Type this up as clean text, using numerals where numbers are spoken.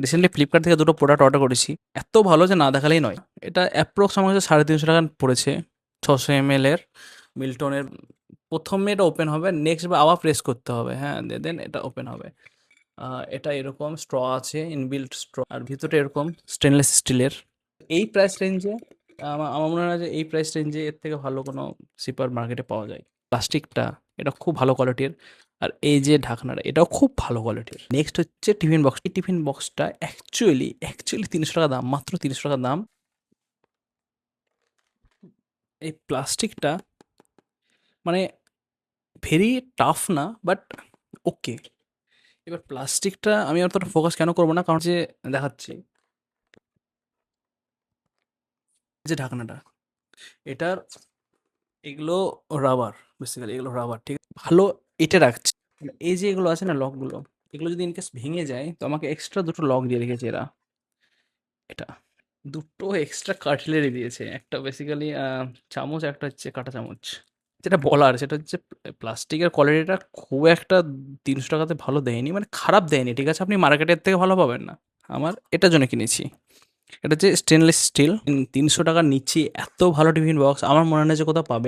Recently Flipkart থেকে দুটো product order করেছি, এত ভালো যে না দেখালেই নয়। এটা অ্যাপ্রক্স আমার কাছে 350 টাকা পড়েছে, 600 ml এর মিল্টনের। প্রথমে এটা ওপেন হবে, নেক্সট আবার প্রেস করতে হবে, হ্যাঁ, দেন এটা ওপেন হবে। এটা এরকম স্ট্র আছে, ইনবিল্ট স্ট্র, আর ভিতরে এরকম স্টেনলেস স্টিলের। এই প্রাইস রেঞ্জে আমার আমার মনে হয় যে এই প্রাইস রেঞ্জে এর থেকে ভালো কোনো সিপার মার্কেটে পাওয়া যায়। প্লাস্টিকটা এটা খুব ভালো কোয়ালিটির, আর এই যে ঢাকনাটা এটাও খুব ভালো কোয়ালিটির। নেক্সট হচ্ছে টিফিন বক্স। এই টিফিন বক্সটা অ্যাকচুয়ালি 300 টাকা দাম, মাত্র 300 টাকা দাম। এই প্লাস্টিকটা মানে ভেরি টাফ না, বাট ওকে। এবার প্লাস্টিকটা আমি অতটা ফোকাস কেন করবো না, কারণ যে দেখাচ্ছি যে ঢাকনাটা, এটার এগুলো রাবার, বেসিক্যালি এগুলো রাবার, ঠিক আছে? ভালো এটা রাখছে। মানে এই যে এগুলো আছে না লকগুলো, এগুলো যদি ইনকেস ভেঙে যায় তো আমাকে এক্সট্রা দুটো লক দিয়ে রেখেছে এরা। এটা দুটো এক্সট্রা কাটলেরি দিয়েছে, একটা বেসিক্যালি চামচ, একটা হচ্ছে কাঁটা চামচ। যেটা বলার সেটা হচ্ছে প্লাস্টিকের কোয়ালিটিটা খুব একটা 300 টাকাতে ভালো দেয়নি, মানে খারাপ দেয়নি, ঠিক আছে? আপনি মার্কেটের থেকে ভালো পাবেন না। আমার এটার জন্য কিনেছি। এটা হচ্ছে স্টেনলেস স্টিল, 300 টাকার নিচে এত ভালো টিফিন বক্স আমার মনে হয় না যে কোথাও পাবে।